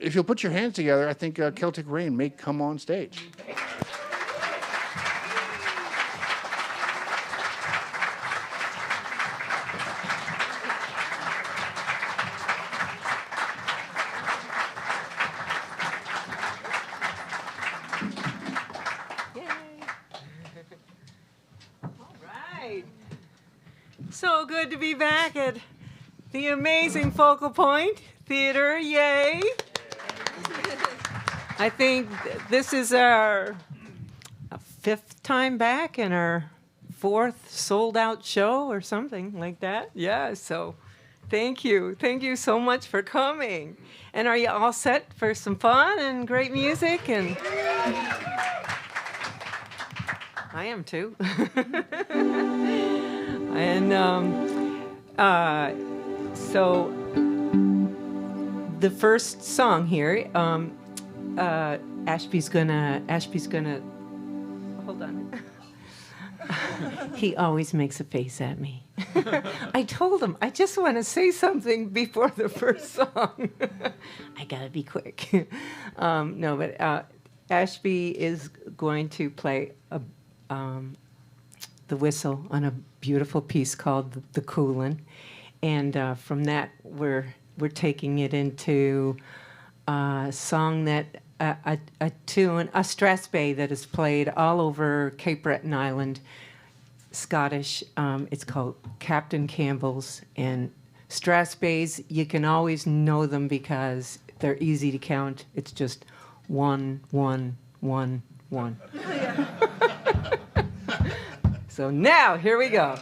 if you'll put your hands together, I think Celtic Reign may come on stage. So good to be back at the amazing Focal Point Theater. Yay! I think this is our fifth time back and our fourth sold-out show or something like that. Yeah, so thank you. Thank you so much for coming. And are you all set for some fun and great music? And I am too. And so the first song here, Ashby's gonna hold on. He always makes a face at me. I told him I just want to say something before the first song. I gotta be quick. No, but Ashby is going to play the whistle on a beautiful piece called "The Coolin'," and from that we're taking it into a song that a tune, a strathspey that is played all over Cape Breton Island, Scottish. It's called Captain Campbell's, and strathspeys, you can always know them because they're easy to count. It's just 1, 1, 1, 1. So now, here we go.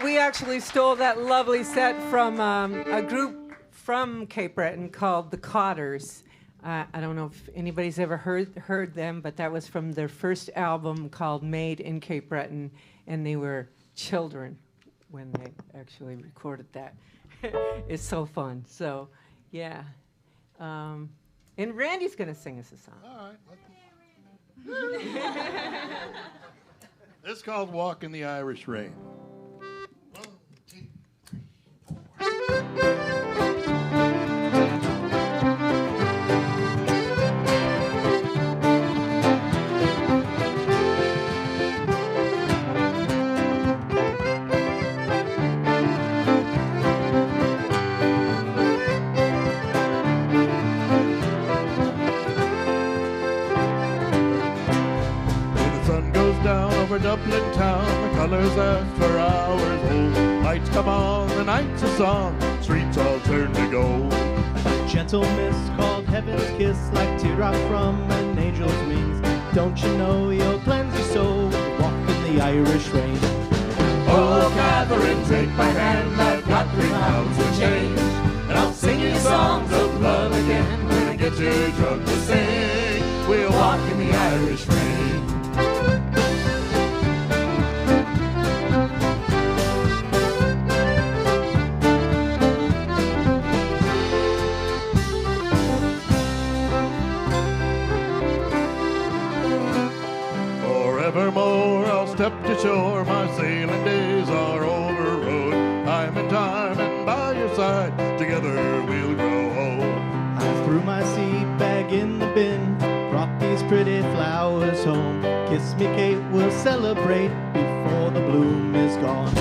We actually stole that lovely set from a group from Cape Breton called the Cotters. I don't know if anybody's ever heard them, but that was from their first album called Made in Cape Breton, and they were children when they actually recorded that. It's so fun. So, yeah. And Randy's going to sing us a song. All right. It's called Walk in the Irish Rain. 1, 2, 3, 4. Dublin town, the colours after hours old. Lights come on, the night's a song, streets all turn to gold. A gentle mist called Heaven's Kiss, like teardrop from an angel's wings. Don't you know you'll cleanse your soul, walk in the Irish rain. Oh, Catherine, take my hand, I've got £3 and change, and I'll sing you songs of love again. When I get too drunk to sing, we'll walk in the Irish rain. Forevermore I'll step to shore, my sailing days are overrode. I'm in time and by your side, together we'll grow old. I threw my seed bag in the bin, brought these pretty flowers home. Kiss me, Kate, we'll celebrate before the bloom is gone.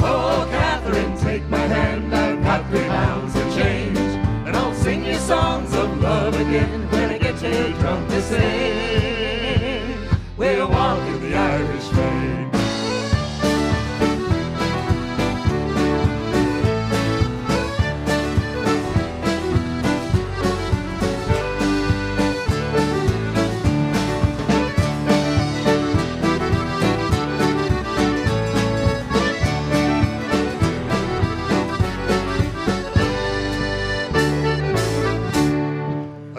Oh, Catherine, take my hand, I've got £3 and change, and I'll sing you songs of love again. When I get too drunk to sing, we'll walk in the Irish rain.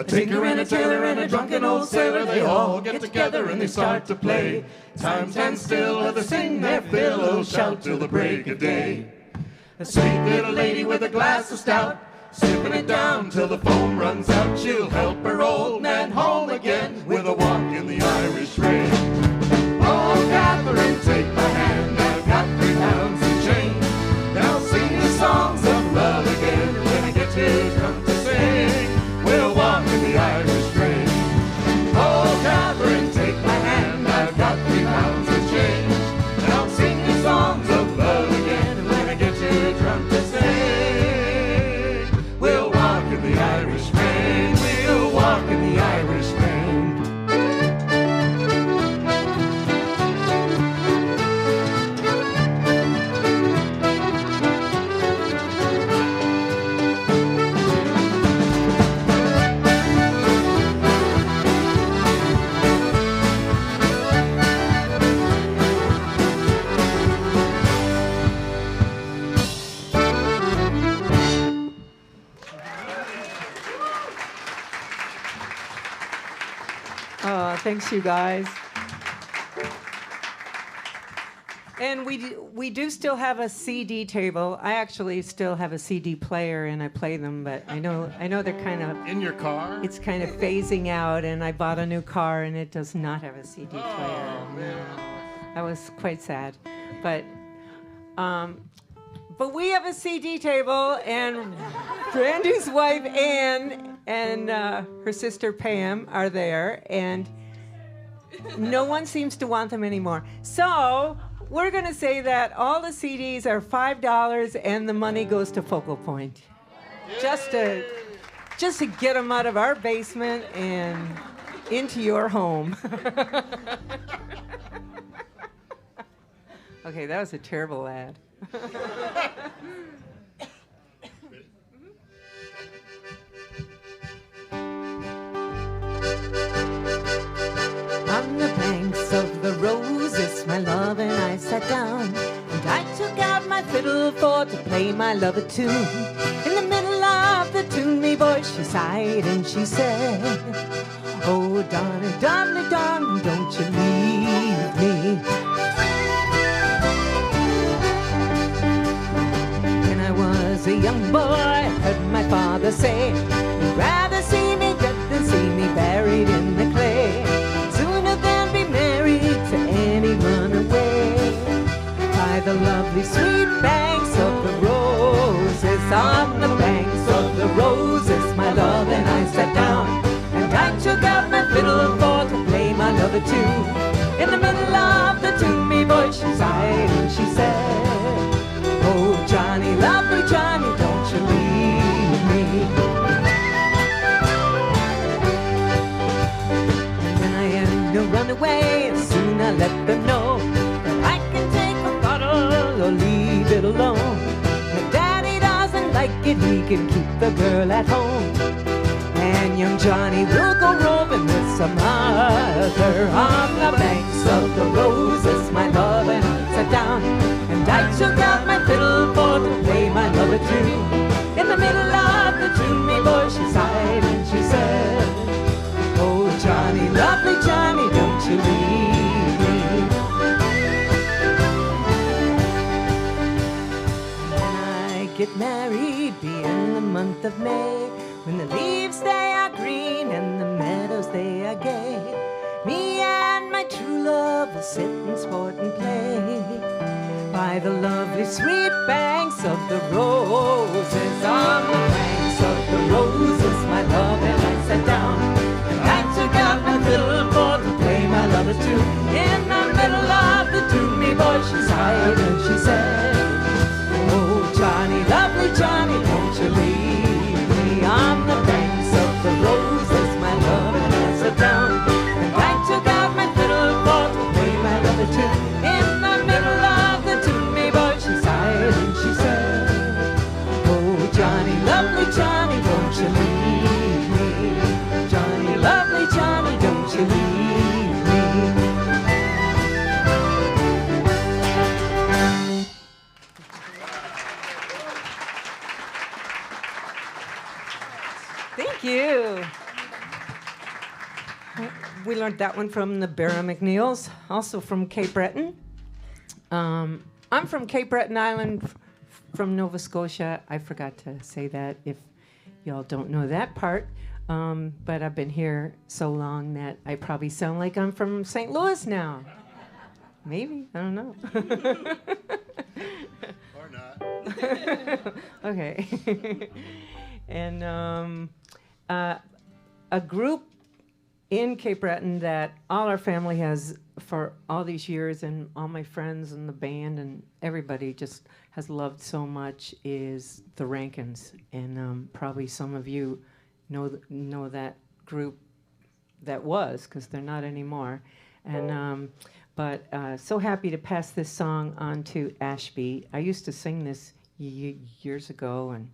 Tinker and a tailor and a drunken old sailor, they all get together and they start to play. Time stands still while they sing their fill, oh, shout till the break of day. A sweet little lady with a glass of stout, sipping it down till the foam runs out. She'll help her old man home again with a walk in the Irish rain. Oh, Catherine, take my hand, I've got £3 and change, and I'll sing you songs of love again. When I get too drunk to sing, we'll walk in the Irish rain. Oh, Catherine, take my hand, I've got £3 and change, and I'll sing you songs of love again. And when I get too drunk to sing, we'll walk in the Irish rain. We'll walk in the Irish rain. Thanks, you guys. And we do still have a CD table. I actually still have a CD player and I play them, but I know they're kind of In your car? it's kind of phasing out. And I bought a new car and it does not have a CD player. Oh, man. That was quite sad, but we have a CD table, and Randy's wife Ann and her sister Pam are there, and no one seems to want them anymore. So we're going to say that all the CDs are $5 and the money goes to Focal Point. Just to get them out of our basement and into your home. Okay, that was a terrible ad. On the banks of the roses, my love and I sat down, and fiddle for to play my love a tune. In the middle of the tune, me voice, she sighed and she said, oh, darling, darling, darling, don't you leave me. When I was a young boy, I heard my father say, he'd rather see me dead than see me buried in the clay. Sooner than be married to any runaway. By the lovely sweet banks of the roses, on the banks of the roses, my love and I sat down, and I took out my fiddle for to play my love a tune. In the middle of the tune, me voice she sighed and she said, oh, Johnny, lovely Johnny, don't you leave me. And when I am to run away, soon I let them know that I can take a bottle or leave it alone. If Daddy doesn't like it, he can keep the girl at home. And young Johnny will go roving with some other on the banks of the roses, my love, and I sat down, and I took out my fiddle for to play my love a tune. In the middle of the tune, me boy, she sighed and she said, oh, Johnny, lovely Johnny, don't you leave me. When I get married, be in the month of May, when the leaves they are green and the meadows they are gay, me and my true love will sit and sport and play by the lovely sweet banks of the roses, on the banks of the roses, my love and I sat down, and I took out my fiddle for to play my love a tune. In the middle of the tune, me boy, she sighed and she said, oh, Johnny, lovely Johnny, don't you leave me. On the banks of the roses, my love, and I sat down, and I took out my fiddle for to play my love a tune. In the middle of the tune, me boy, she sighed and she said, oh, Johnny, lovely Johnny, don't you leave me. Johnny, lovely Johnny, don't you leave me. Thank you. We learned that one from the Barra McNeils, also from Cape Breton. I'm from Cape Breton Island, from Nova Scotia. I forgot to say that if y'all don't know that part. But I've been here so long that I probably sound like I'm from St. Louis now. Maybe, I don't know. Or not. Okay. And a group in Cape Breton that all our family has for all these years, and all my friends and the band and everybody just has loved so much, is the Rankins. And probably some of you know that group that was, because they're not anymore. And but so happy to pass this song on to Ashby. I used to sing this years ago, and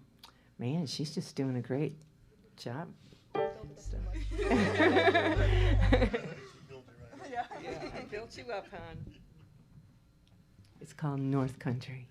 man, she's just doing a great job. I built you up, hon. It's called North Country.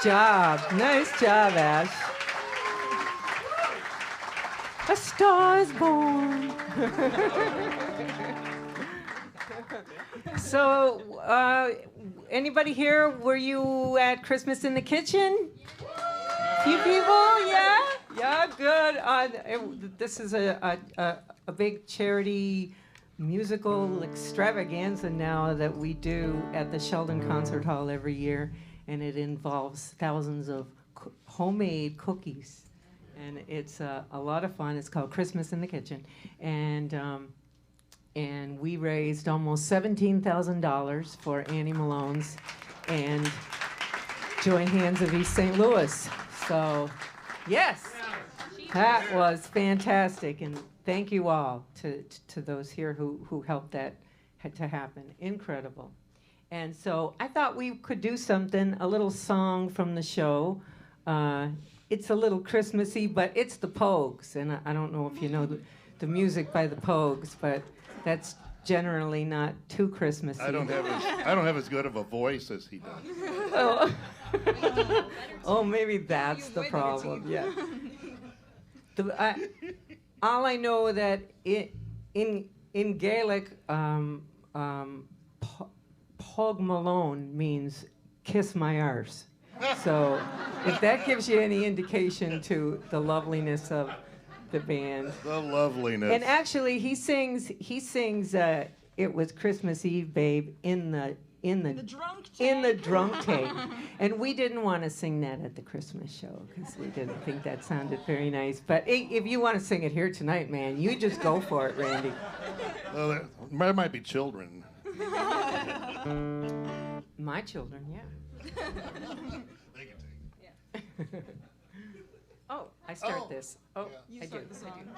job. Nice job, Ash. A Star is Born. So, anybody here, were you at Christmas in the Kitchen? Few people, yeah? Yeah, good. This is a big charity musical extravaganza now that we do at the Sheldon Concert Hall every year, and it involves thousands of homemade cookies. And it's a lot of fun. It's called Christmas in the Kitchen. And we raised almost $17,000 for Annie Malone's and Joy Hands of East St. Louis. So, yes, that was fantastic. And thank you all to those here who helped that to happen. Incredible. And so I thought we could do something, a little song from the show. It's a little Christmassy, but it's the Pogues. And I don't know if you know the music by the Pogues, but that's generally not too Christmassy. I don't have as good of a voice as he does. Oh, oh, maybe that's the problem. Yeah. All I know that in Gaelic, Pog Malone means kiss my arse. So if that gives you any indication to the loveliness of the band. The loveliness. And actually, he sings. It was Christmas Eve, babe, in the drunk tank. And we didn't want to sing that at the Christmas show because we didn't think that sounded very nice. But if you want to sing it here tonight, man, you just go for it, Randy. Well, there might be children. My children, yeah. They can take it. Oh, I start this. Oh, You I do. start the song.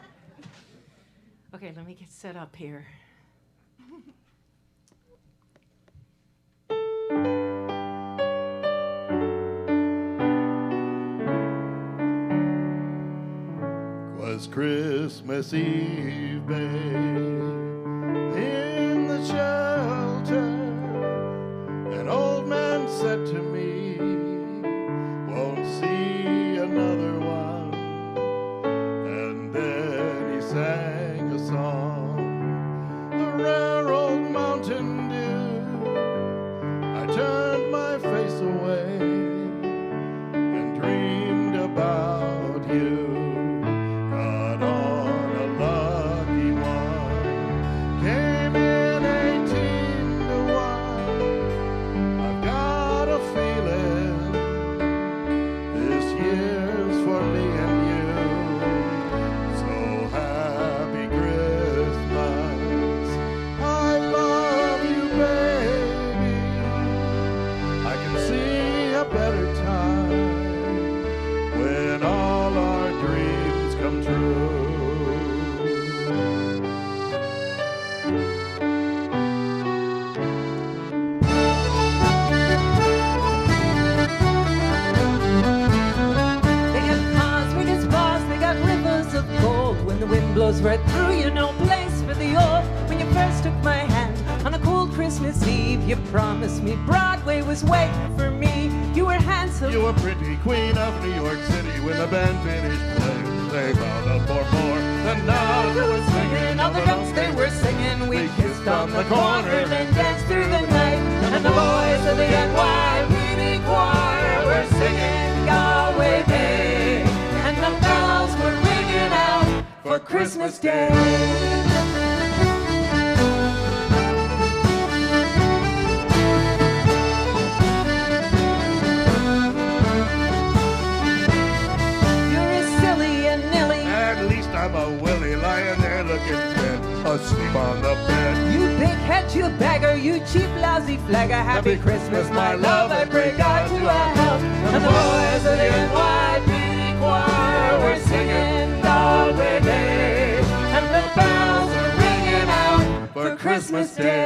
Okay, let me get set up here. Was Christmas Eve, babe, in the shelter. An old man said to me, won't see another one. And then he sang a song, a rare old Mountain Dew. I turned my face away and dreamed about you. Got on a lucky one, came in 18 to 1. I've got a feeling this year's for me and you. So happy Christmas, I love you, baby. I can see a better time when all our dreams come true. They got cars, we got spas, they got rivers of gold. When the wind blows right through you, no place for the old. When you first took my hand on a cold Christmas Eve, you promised me Broadway was waiting for me. You were handsome. You were pretty queen of New York City. When the band finished playing, they wound up for more. And now you were singing all the drunks they were singing. We kissed on the corner, then danced through the night. And the boys of the NYPD choir were singing Galway Bay. And the bells were ringing out for Christmas Day. You're as silly and nilly. At least I'm a Willie lying there looking dead, asleep on the bed. You big head, you beggar, you cheap, lousy flagger. Happy Christmas, my love, I pray God to our health. And the boys of the NYPD choir were singing Galway Bay. And the bells were ringing out for Christmas Day.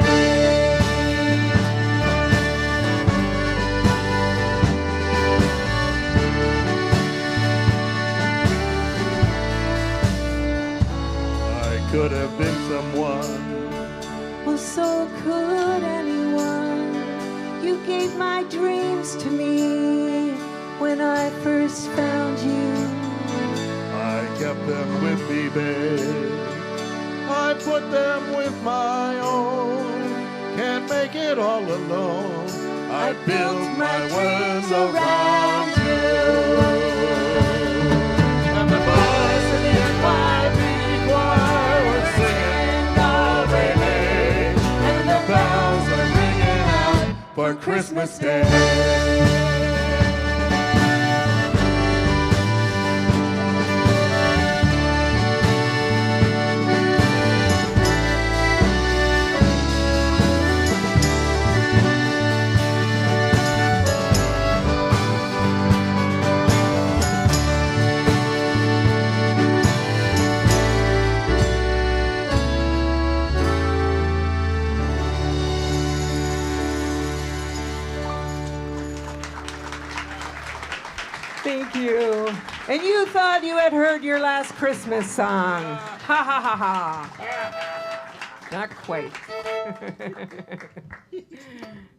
I could have been someone. Well, so could anyone. You gave my dreams to me. when I first found you. I kept them with me, babe. I put them with my own. Can't make it all alone. I built my worlds around you. And the boys in the NYPD choir were singing all day late, and the bells were ringing out for Christmas Day. Thank you. And you thought you had heard your last Christmas song. Ha ha ha ha. Not quite.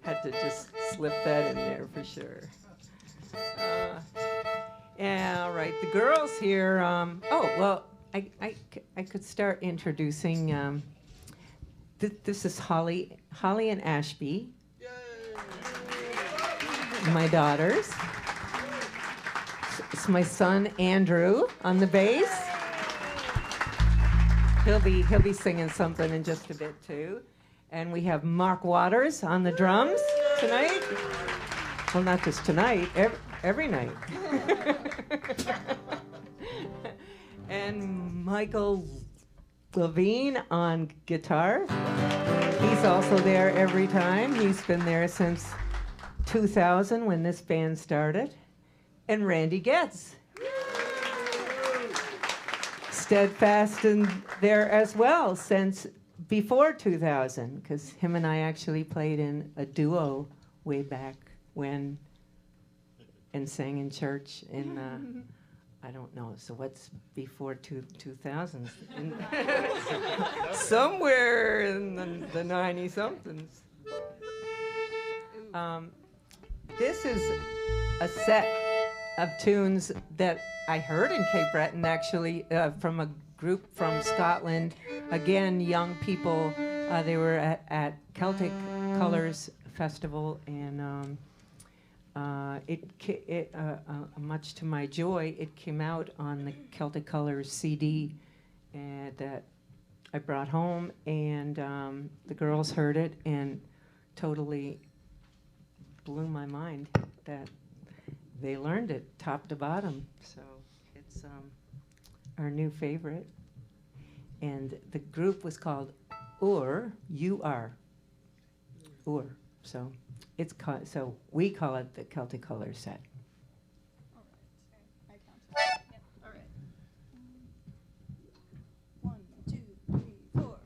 Had to just slip that in there for sure. Yeah, all right. The girls here. I could start introducing. This is Holly and Ashby, my daughters. It's my son Andrew on the bass. He'll be singing something in just a bit too. And we have Mark Waters on the drums tonight. Well, not just tonight, every night. And Michael Levine on guitar. He's also there every time. He's been there since 2000 when this band started. And Randy Getz. Steadfast in there as well since before 2000, because him and I actually played in a duo way back when and sang in church in, I don't know, so what's before 2000s? Somewhere in the 90-somethings. This is a set of tunes that I heard in Cape Breton, actually, from a group from Scotland. Again, young people. They were at Celtic Colors Festival, and much to my joy, it came out on the Celtic Colors CD that I brought home, and the girls heard it and totally blew my mind that they learned it top to bottom. So it's our new favorite. And the group was called UR, U-R, UR. So it's so we call it the Celtic Colors set. All right. I count. Yeah. All right. 1, 2, 3, 4.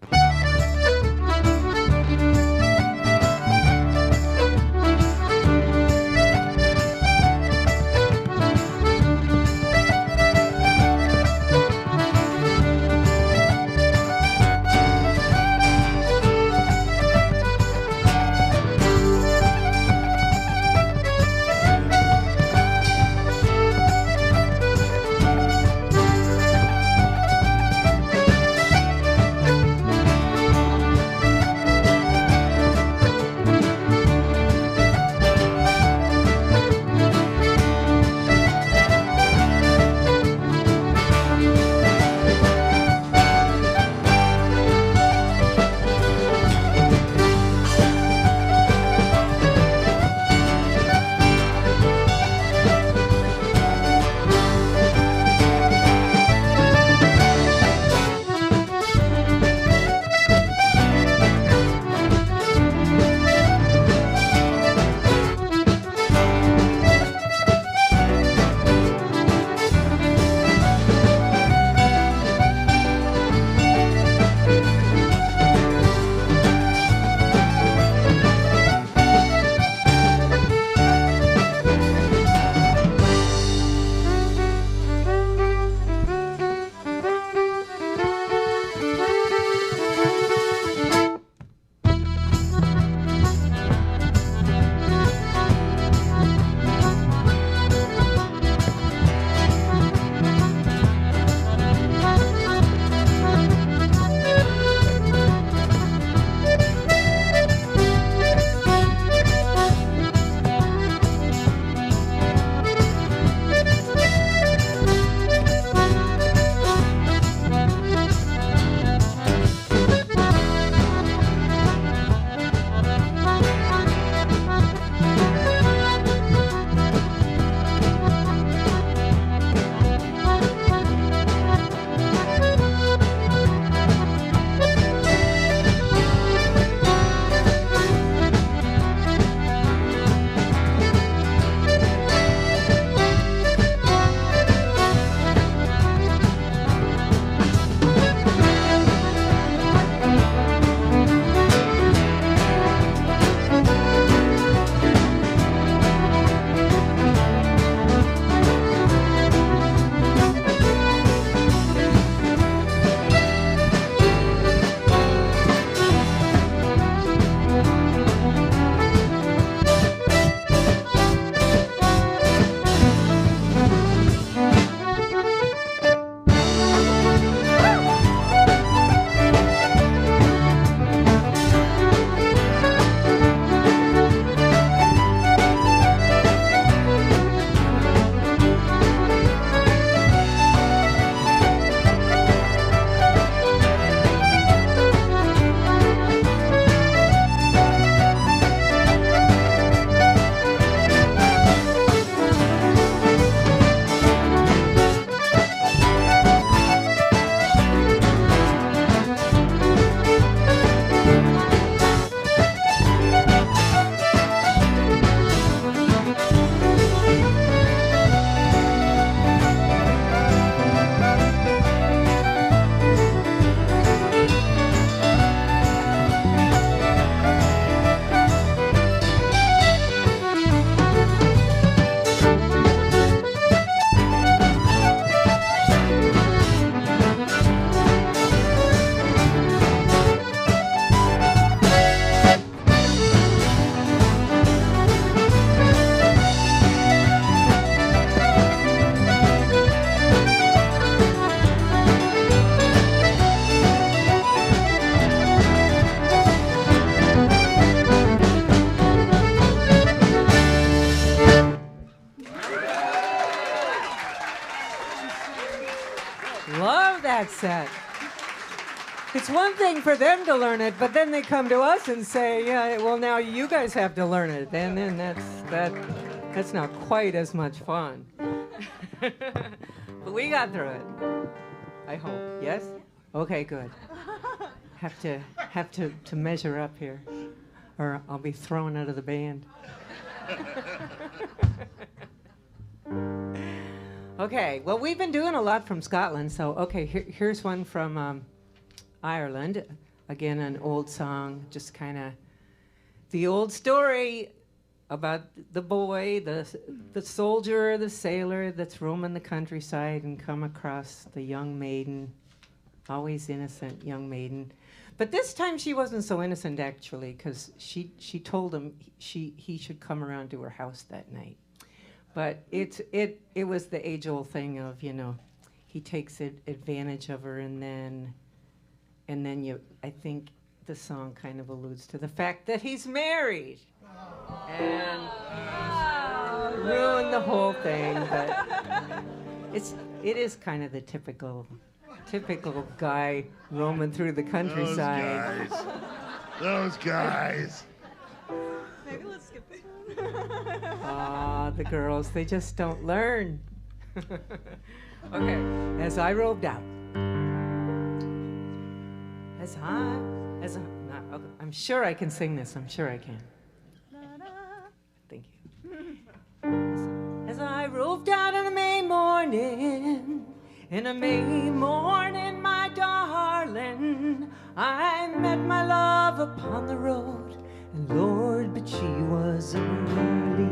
set. It's one thing for them to learn it, but then they come to us and say, "Yeah, well, now you guys have to learn it." And then that's not quite as much fun. But we got through it. I hope. Yes? Okay, good. Have to measure up here, or I'll be thrown out of the band. Okay. Well, we've been doing a lot from Scotland, so okay. Here's one from Ireland. Again, an old song, just kind of the old story about the boy, the soldier, the sailor that's roaming the countryside and come across the young maiden, always innocent young maiden. But this time she wasn't so innocent, actually, because she told him he should come around to her house that night. But it was the age-old thing of, he takes advantage of her, and then I think the song kind of alludes to the fact that he's married. And ruined the whole thing, but it is kind of the typical guy roaming through the countryside. Those guys. Maybe let's skip it. The girls, they just don't learn. Okay, as I roved out. I'm sure I can sing this. I'm sure I can. Thank you. As I roved out on a May morning, my darling, I met my love upon the road, and Lord, but she was early.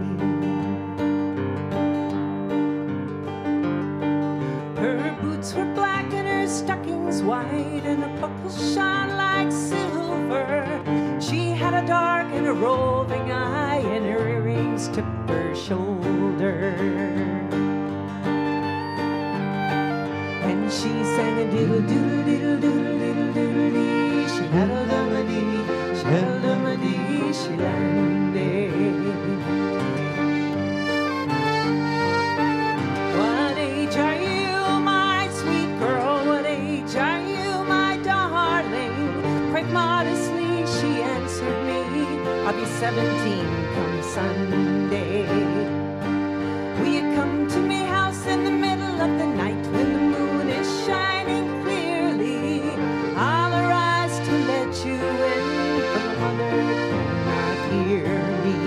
Her boots were black and her stockings white, and her buckles shone like silver. She had a dark and a roving eye, and her earrings tipped her shoulder. And she sang a diddle diddle diddle diddle diddle diddle dee. She had a dum-a-dee, she had a dum-a-dee, she landed. What age are you, my sweet girl? What age are you, my darling? Quite modestly she answered me, I'll be 17 come Sunday. Will you come to me house in the middle of the night when the moon is shining clearly? I'll arise to let you in, for the mother cannot hear me.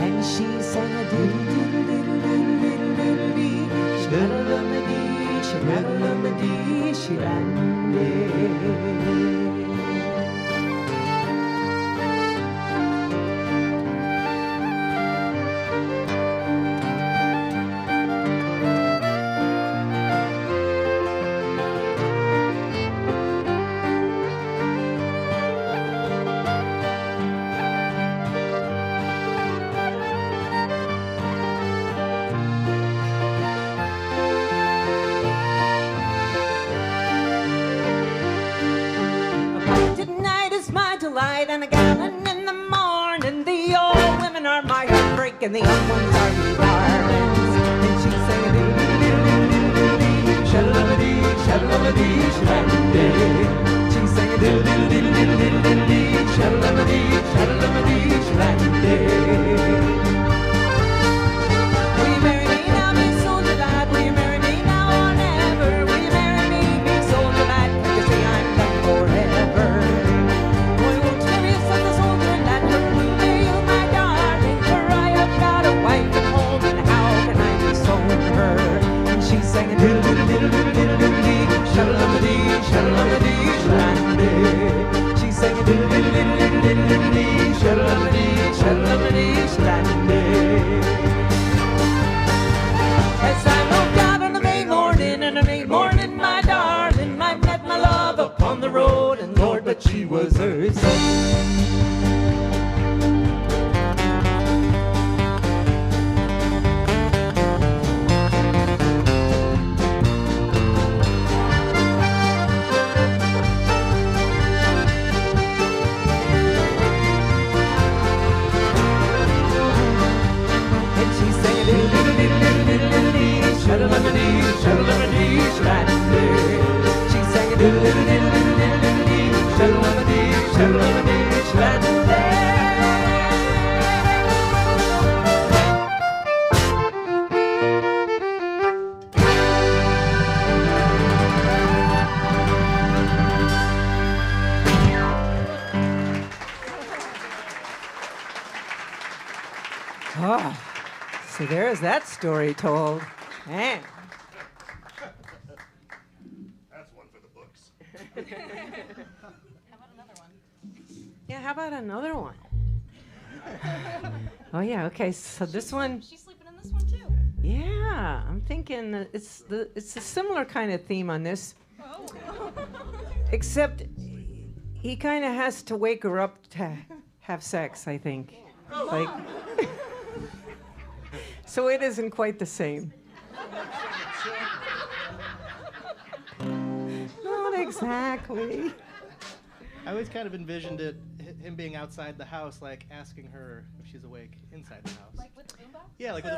And she sang a diddle diddle diddle diddle diddle diddle dee. She had a lum-a-dee, she had a lum-a-dee, she landed. And a gallon in the morning. The old women are my heartbreak, and the young ones are me darlings. And she sang a diddle-diddle-diddle-diddle-dee, shaddle-a-dee, shaddle-a-dee, shaddle-a-dee. She sang a diddle-diddle-diddle-diddle-diddle-dee, shaddle-a-dee, shaddle-a-dee, shaddle-a-dee. Will you marry me now, me soldier lad? Will you marry me now or never? Will you marry me soldier lad? Can't you see I'm done forever? Wife at home, and how can I disown her? And she sang a diddle diddle diddle diddle diddle So there is that story told. Man. That's one for the books. Yeah, how about another one? Oh yeah, okay. So this one, She's sleeping in this one too. yeah, I'm thinking that it's a similar kind of theme on this, Oh. except he kind of has to wake her up to have sex, I think. Like, so it isn't quite the same. Not exactly. I always kind of envisioned him being outside the house, like asking her if she's awake inside the house. Like with the boombox? Yeah, like with a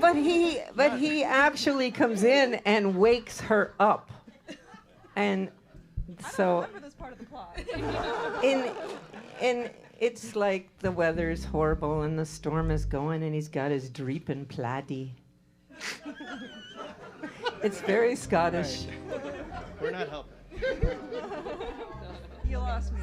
boombox. But he actually comes in and wakes her up, and I so don't remember this part of the plot. in it's like the weather's horrible and the storm is going and he's got his dreeping plaidie. It's very Scottish. We're not helping. You lost me.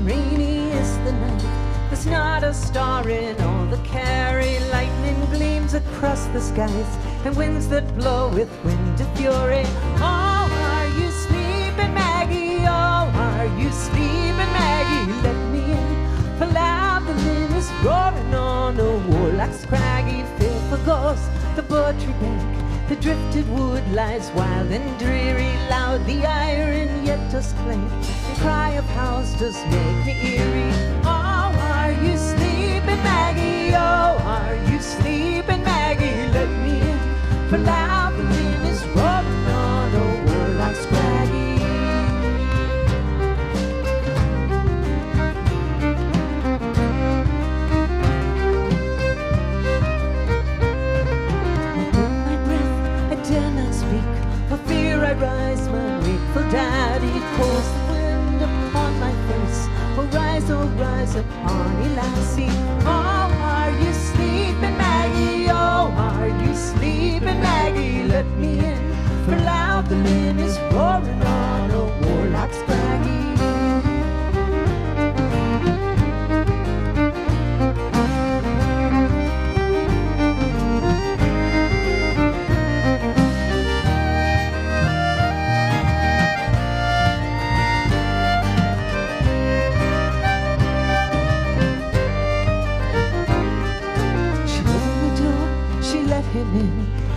Rainy is the night. There's not a star in all the Kerry. Lightning gleams across the skies, and winds that blow with wind of fury. Oh, are you sleeping, Maggie? Oh, are you sleeping, Maggie? Let me in. For loud the wind is roaring on a warlock's craggy, fearful ghost, the buttery bank. The drifted wood lies wild and dreary, loud the iron yet does clank. The cry of house does make me eerie. Oh, are you sleeping, Maggie? Oh, are you sleeping, Maggie? Let me in, for loud the wind is roaring on a warlock's craggy. I rise, my wakeful daddy pours the wind upon my face. Oh, rise upon me, lassie. Oh, are you sleeping, Maggie? Oh, are you sleeping, Maggie? Let me in, for loud the wind is roaring on a warlock's craggy.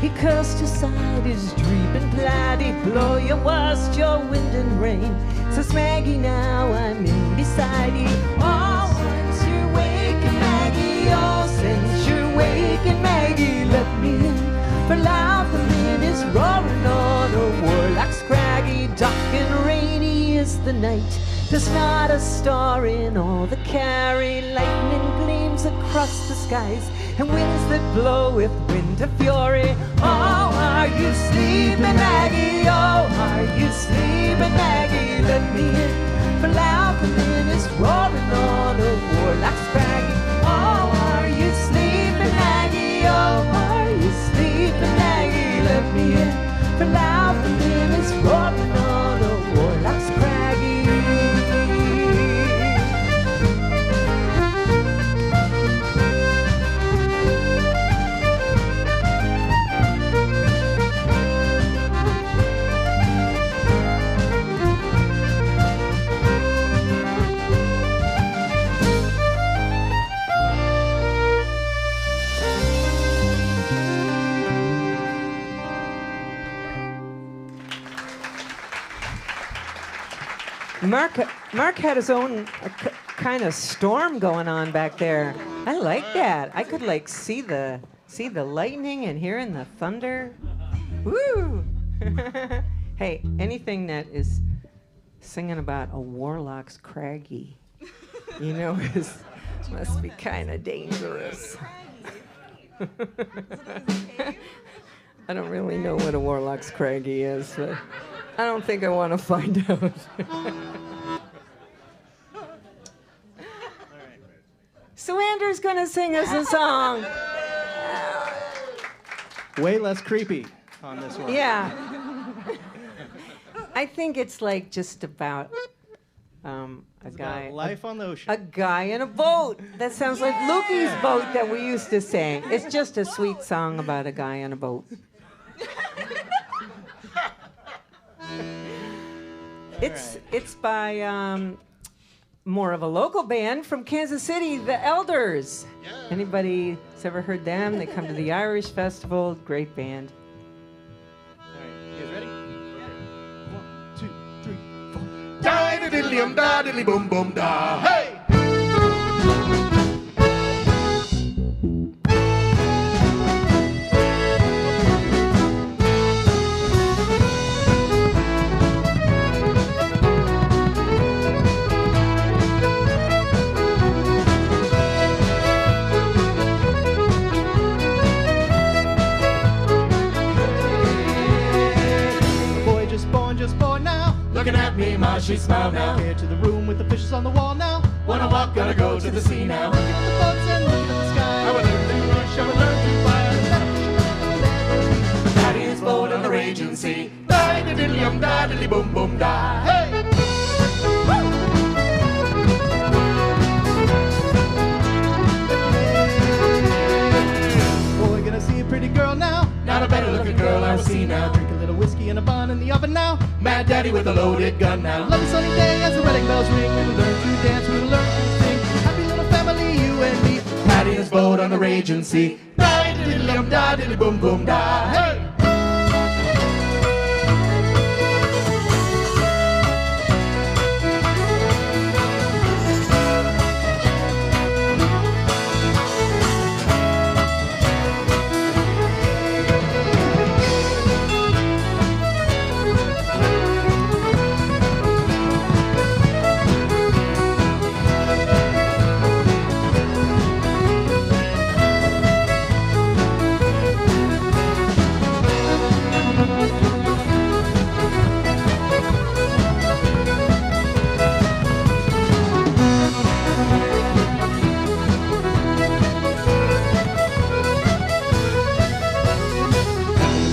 He cursed aside his dreaming plaidie, blow your worst, your wind and rain. Says Maggie, now I'm in beside you. Oh, since you're waking, Maggie, oh, since you're waking, Maggie, let me in. For loud the wind is roaring on a warlock's craggy. Dark and rainy is the night. There's not a star in all the Kerry. Lightning gleams across the skies, and winds that blow with wind of fury. Oh, are you sleeping, Maggie? Oh, are you sleeping, Maggie? Let me in, for loud the wind is roaring on a warlock's craggy. Oh, are you sleeping, Maggie? Oh, are you sleeping, Maggie? Let me in, for loud the wind is roaring on a warlock's craggy. Mark had his own kind of storm going on back there. I like that. I could like see the lightning and hearing the thunder. Woo! Hey, anything that is singing about a warlock's craggy, you know, must be kind of dangerous. I don't really know what a Warlock's Craggy is, but I don't think I want to find out. So Andrew's going to sing us a song. Way less creepy on this one. Yeah. I think it's like just about a It's guy. about life on the ocean. A guy in a boat. That sounds like Lukey's boat that we used to sing. It's just a sweet song about a guy on a boat. It's by more of a local band from Kansas City, the Elders. Anybody's ever heard them? They come to the Irish Festival. Great band. All right, you guys ready? Okay. 1, 2, 3, 4. Da-diddly-um, da-diddly-boom-boom-da. Hey! Boy just born now. Looking at me, ma, she smiled now. Here to the room with the fishes on the wall now. Wanna walk, gotta go to the sea now. Looking at the boats and looking at the sky. I would learn to fish, I would learn to fly. Patty is bold on the raging sea. Da-diddly-um, da-diddly-boom-boom-da. Hey! Boy, gonna see a pretty girl now. Not a better looking girl I will see now. Drink a little whiskey and a bun in the oven now. Mad Daddy with a loaded gun now. Lovely sunny day as the wedding bells ring. We'll learn to dance, we'll learn to sing. Happy little family, you and me. Patty is bold on the raging sea. Da-diddly-um, da-diddly-boom-boom-da. Hey!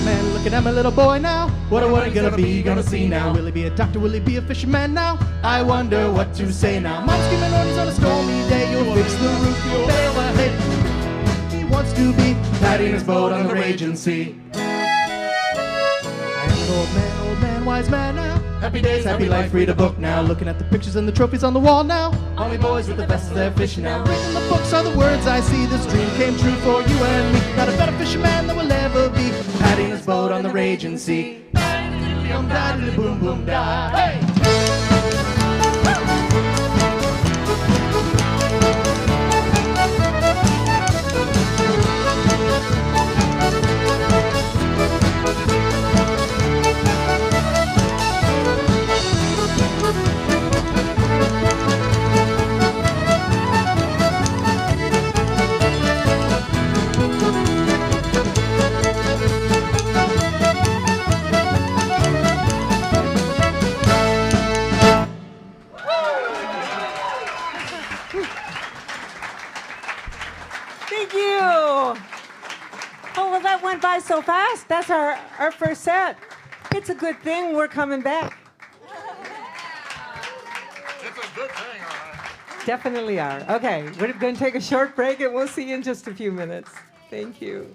Man, looking at my little boy now. What he gonna be, gonna see now? Will he be a doctor, will he be a fisherman now? I wonder what to say now. Mom's screaming orders on a stormy day. You'll fix the roof, you'll bail the hay. He wants to be Patty in his boat on the raging sea. I'm an old man, wise man now. Happy days, happy life, read a book now. Looking at the pictures and the trophies on the wall now. Only boys with the best of their fishing now. Written in the books are the words I see. This dream came true for you and me. Not a better fisherman than we'll ever be. Patty in his boat on the raging sea. Da-diddly-um, da-diddly-boom-boom-da. Hey! Thank you. Oh, well, that went by so fast. That's our first set. It's a good thing we're coming back. It's a good thing, all right. Definitely are. Okay, we're going to take a short break and we'll see you in just a few minutes. Thank you.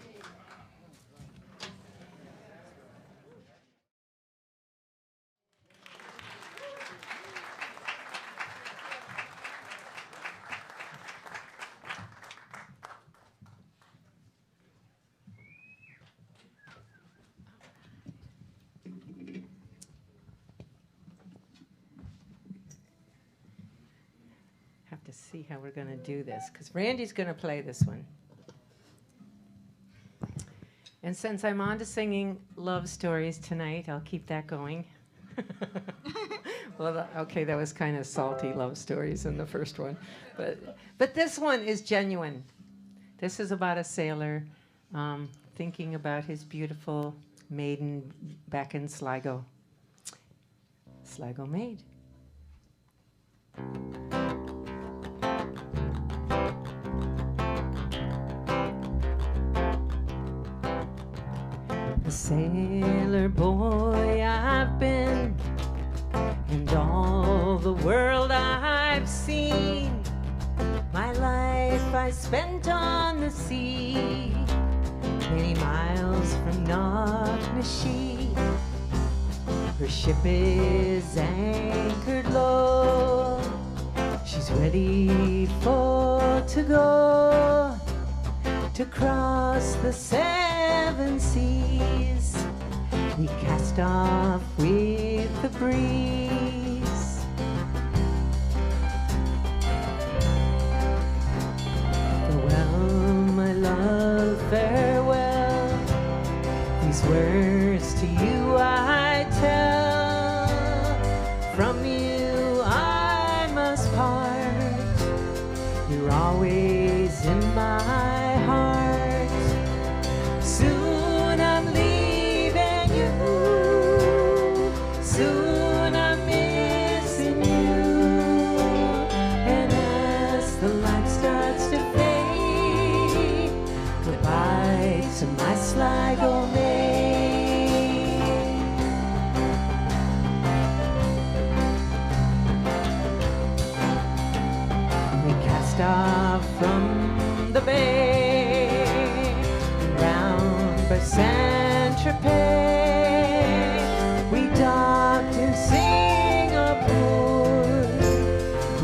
Have to see how we're going to do this because Randy's going to play this one. And since I'm on to singing love stories tonight, I'll keep that going. Well, okay, that was kind of salty love stories in the first one. But this one is genuine. This is about a sailor thinking about his beautiful maiden back in Sligo. Sligo Maid. A sailor boy I've been, and all the world I've seen. My life I spent on the sea, many miles from Knocknashee. Her ship is anchored low, she's ready for to go, to cross the 7 seas. We cast off with the breeze. Farewell, my love, farewell. These words to you I tell. From you I must part. You're always in my heart. Soon I'm leaving you. Soon I'm missing you. And as the light starts to fade, goodbye to my Sligo Maid. We cast off from the bay, round by Saint-Tropez. We docked in Singapore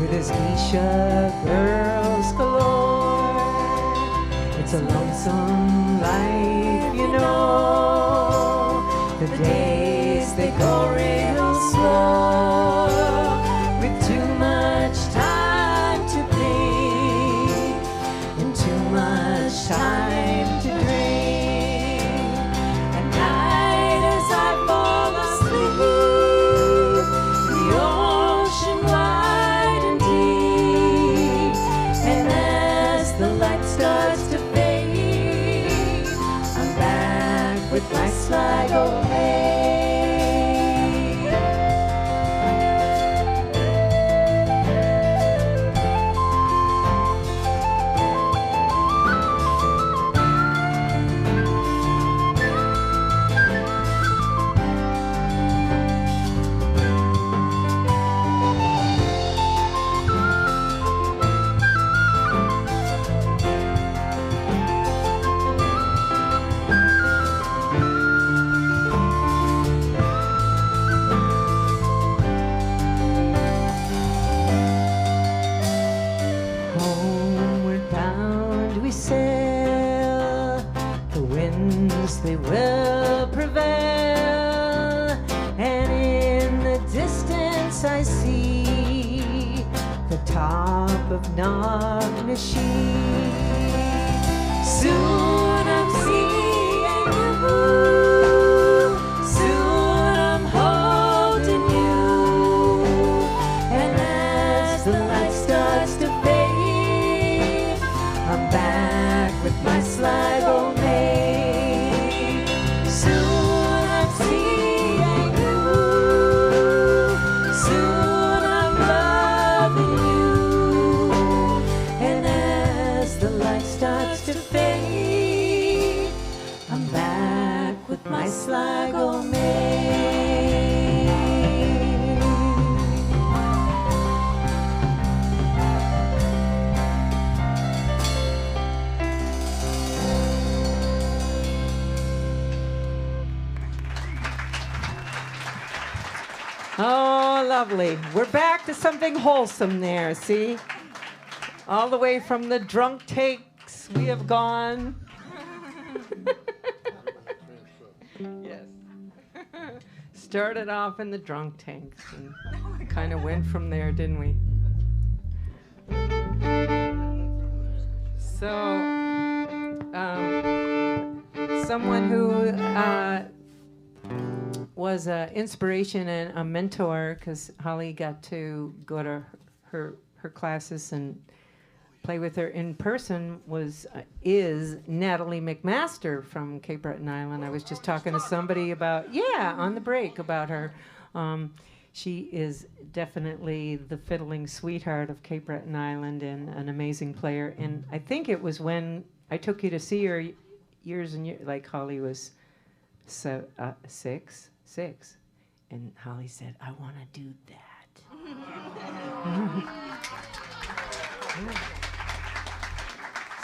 with his geisha girls galore. It's a lonesome life, you know. The days they go real slow, with too much time to think and too much time to drink. At night as I fall asleep, the ocean wide and deep, and as the light starts to fade, I'm back with my Sligo Maid. Homeward bound we sail, the winds they will prevail, and in the distance I see the top of Knocknashee. Soon I'm seeing you, soon I'm holding you, and as the light starts to fade, I'm back with my Sligo Maid. Soon I'm seeing you, soon I'm loving you, and as the light starts to fade, I'm back with my Sligo Maid. Oh, lovely. We're back to something wholesome there, see? All the way from the drunk takes we have gone. Yes. Started off in the drunk tanks and kind of went from there, didn't we? So, someone who was an inspiration and a mentor, because Holly got to go to her classes and play with her in person is Natalie McMaster from Cape Breton Island. I was just talking to somebody about, on the break about her. She is definitely the fiddling sweetheart of Cape Breton Island and an amazing player. And I think it was when I took you to see her years and years, like Holly was six, and Holly said, "I want to do that."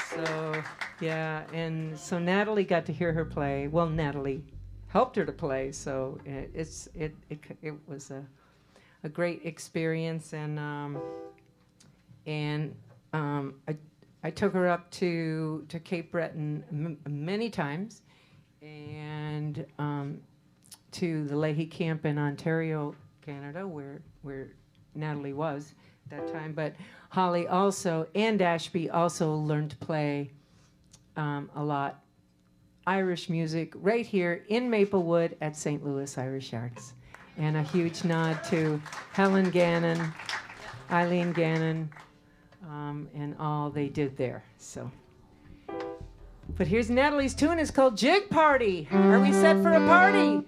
So, and so Natalie got to hear her play. Well, Natalie helped her to play, so it was a great experience, and I took her up to Cape Breton many times, and to the Leahy Camp in Ontario, Canada, where Natalie was at that time. But Holly also, and Ashby also learned to play a lot Irish music right here in Maplewood at St. Louis Irish Arts. And a huge nod to Helen Gannon, Eileen Gannon, and all they did there. So, but here's Natalie's tune. It's called Jig Party. Are we set for a party?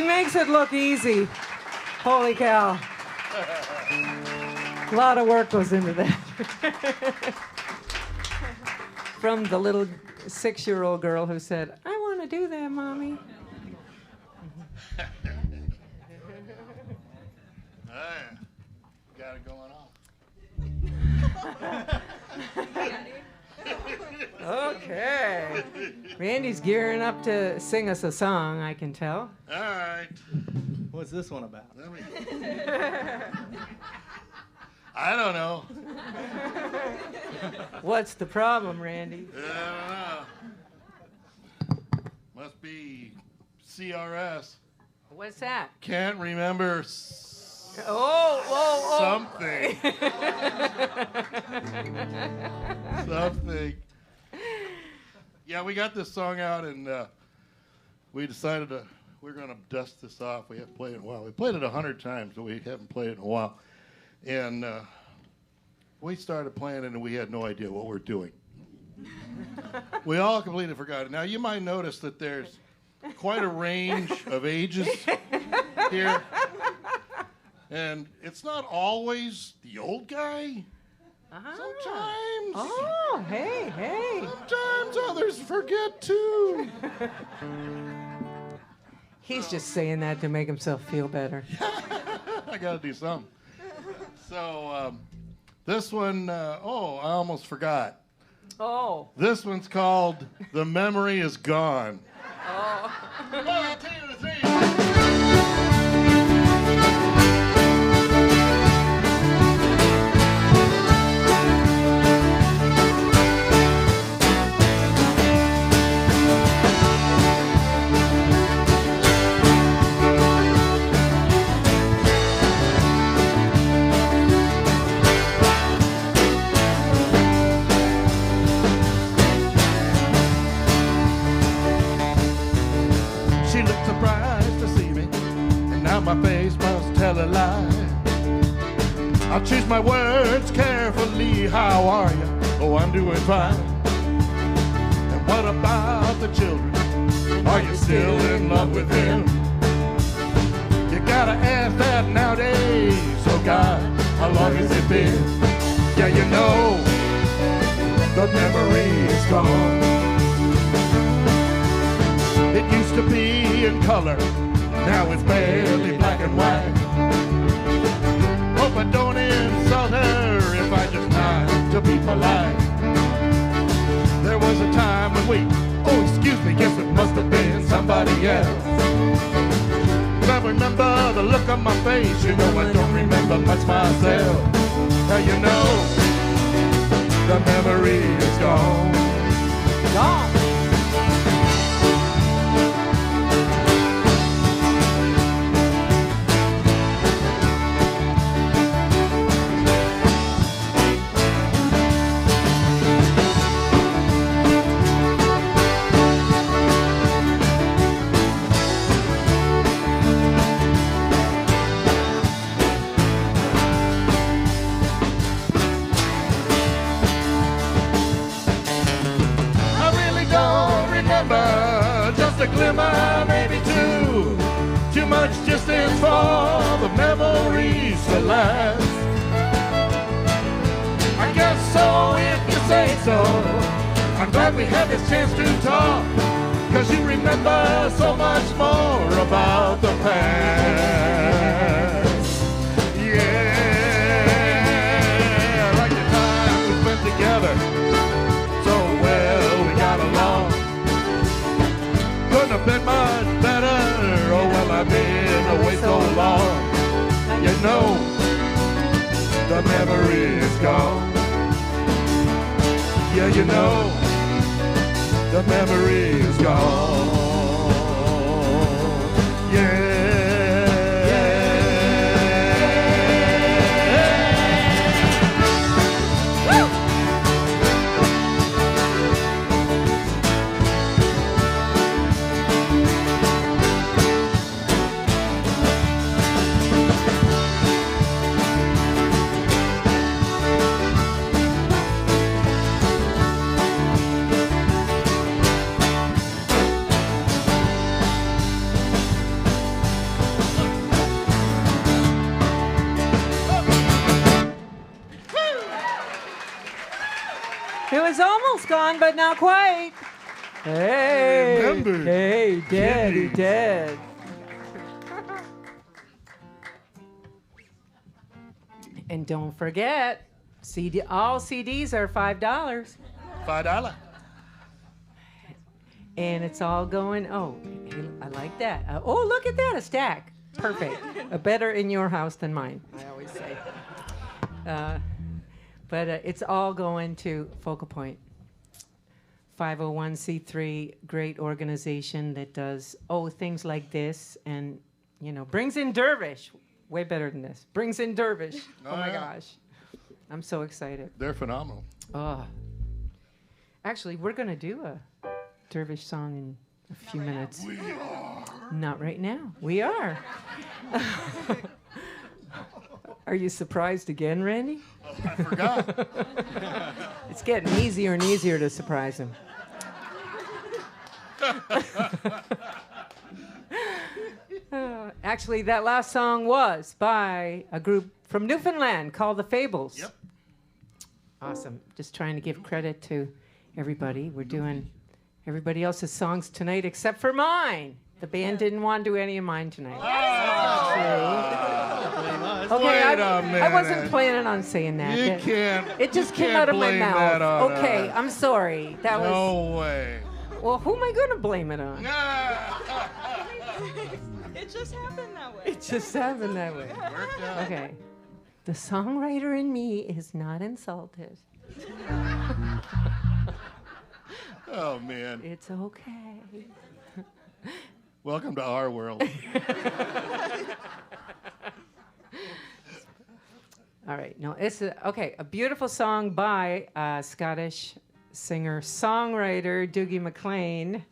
Makes it look easy. Holy cow. A lot of work goes into that. from the little 6-year-old girl who said, "I want to do that, Mommy." Got it going on. Okay. Randy's gearing up to sing us a song, I can tell. All right. What's this one about? I don't know. What's the problem, Randy? I don't know. Must be CRS. What's that? Can't remember Oh. something. Something. Yeah, we got this song out, and we decided we're going to dust this off. We haven't played it in a while. We played it 100 times, but we haven't played it in a while. And we started playing it, and we had no idea what we're doing. We all completely forgot it. Now, you might notice that there's quite a range of ages here. And it's not always the old guy. Sometimes. Oh, hey. Sometimes others forget too. He's just saying that to make himself feel better. I got to do something. So this one, I almost forgot. Oh. This one's called "The Memory Is Gone." Oh. 1, 2, 3. My face must tell a lie. I'll choose my words carefully. How are you? Oh, I'm doing fine. And what about the children? Are you still in love with him? You gotta ask that nowadays. Oh God, how long has it been? Yeah, you know, the memory is gone. It used to be in color. Now it's barely black and white. Hope I don't insult her if I just nod to be polite. There was a time when excuse me, guess it must have been somebody else. I remember the look on my face, you know I don't remember much myself. Now you know, the memory is gone. Gone. Just a glimmer, maybe two. Too much distance for the memories to last. I guess so, if you say so. I'm glad we had this chance to talk, 'cause you remember so much more about the past. Yeah, like the time we spent together. So well we got along. Couldn't have been much better. Oh, well, I've been away so long. You know, the memory is gone. Yeah, you know, the memory is gone. Yeah. It was almost gone, but not quite. Hey, remembered. hey, dead, he Kitties. dead. And don't forget, all CDs are $5. $5. And it's all going, oh, I like that. Oh, look at that, a stack. Perfect. Better in your house than mine, I always say. But it's all going to Focal Point. 501c3, great organization that does, things like this and, brings in Dervish. Way better than this. Brings in Dervish. Oh, my yeah. gosh. I'm so excited. They're phenomenal. Oh. Actually, we're going to do a Dervish song in a few minutes. We are. Not right now. We are. Are you surprised again, Randy? I forgot. It's getting easier and easier to surprise him. Actually, that last song was by a group from Newfoundland called The Fables. Yep. Awesome. Just trying to give credit to everybody. We're doing everybody else's songs tonight except for mine. The band didn't want to do any of mine tonight. Okay, Wait a I wasn't minute. planning on saying that. You can't. It just you came can't out of my blame mouth. that on Okay, us. I'm sorry. That was. No way. Well, who am I going to blame it on? It just happened that way. It just happened that way. Worked out. Okay. The songwriter in me is not insulted. Oh man. It's okay. Welcome to our world. All right. No, it's a beautiful song by Scottish singer-songwriter Dougie MacLean.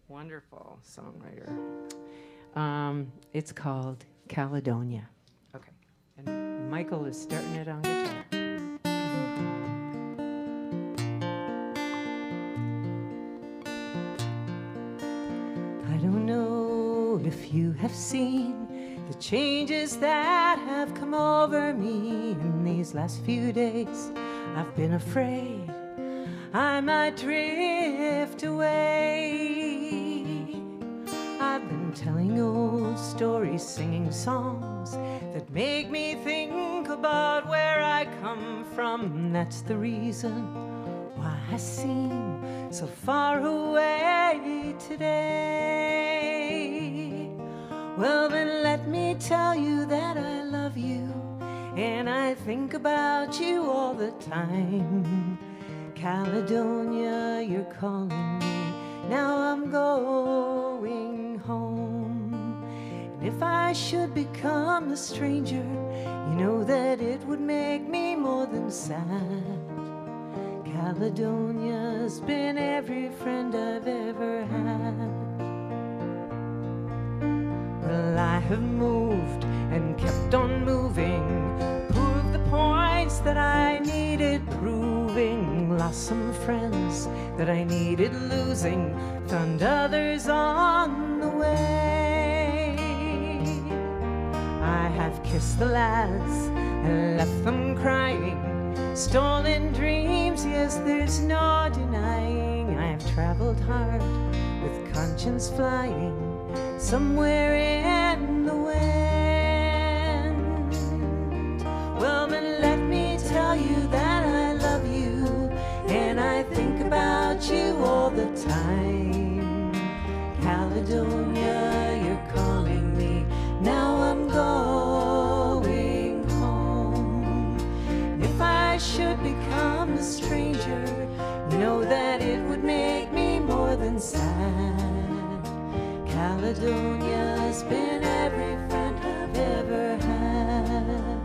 Wonderful songwriter. It's called Caledonia. Okay. And Michael is starting it on guitar. I don't know if you have seen the changes that have come over me in these last few days. I've been afraid I might drift away. I've been telling old stories, singing songs that make me think about where I come from. That's the reason why I seem so far away today. Well, then let me tell you that I love you, and I think about you all the time. Caledonia, you're calling me, now I'm going home. And if I should become a stranger, you know that it would make me more than sad. Caledonia's been every friend I've ever had. Well, I have moved and kept on moving, proved the points that I needed proving, lost some friends that I needed losing, found others on the way. I have kissed the lads and left them crying, stolen dreams, yes, there's no denying. I've traveled hard with conscience flying somewhere in the wind. Well, then let me tell you that I love you, and I think about you all the time. Caledonia, you're calling me, now I'm going home. If I should become a stranger, you know that it would make me more than sad. Caledonia's been every friend I've ever had.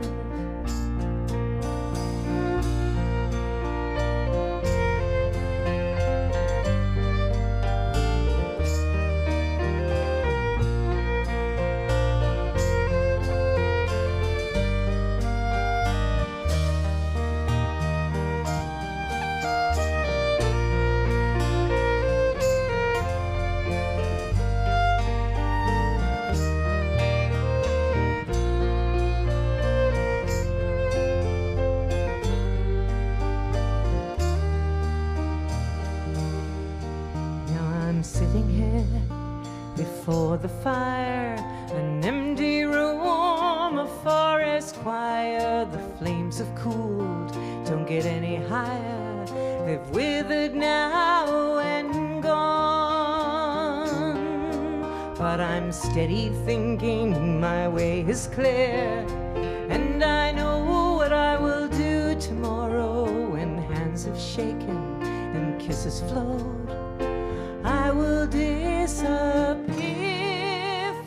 the fire, an empty room, a forest choir. The flames have cooled, don't get any higher. They've withered now and gone. But I'm steady thinking my way is clear, and I know what I will do tomorrow when hands have shaken and kisses flowed. I will disappear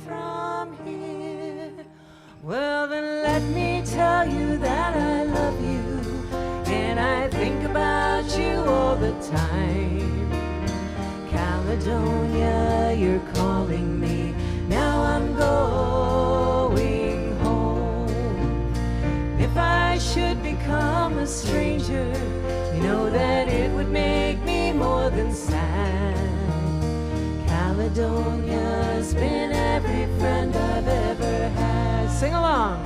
from here. Well, then let me tell you that I love you, and I think about you all the time. Caledonia, you're calling me. Now I'm going home. If I should become a stranger, you know that it would make me more than sad. Caledonia's been every friend I've ever had. Sing along.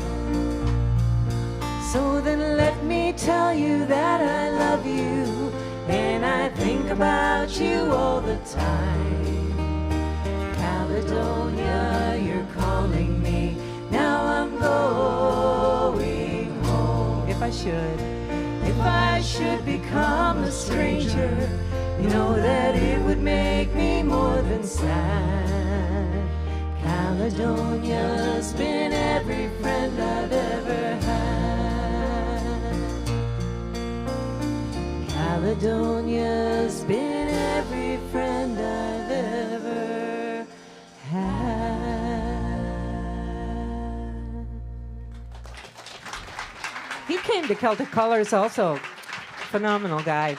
So then let me tell you that I love you, and I think about you all the time. Caledonia, you're calling me. Now I'm going home. If I should become a stranger, you know that it would make me more than sad. Caledonia's been every friend I've ever had. Caledonia's been every friend I've ever had. He came to Celtic Colors also. Phenomenal guy.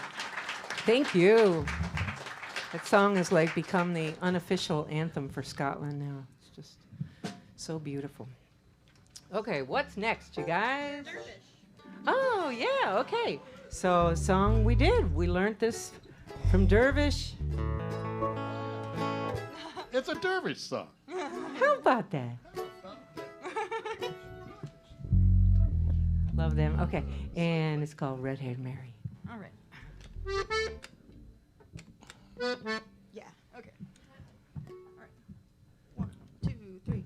Thank you. That song has like become the unofficial anthem for Scotland now. It's just so beautiful. Okay, what's next, you guys? Dervish. Oh, yeah, okay. So, song we did. We learned this from Dervish. It's a Dervish song. How about that? Love them. Okay, and it's called Red Haired Mary. All right. Yeah, okay. All right. 1, 2, 3.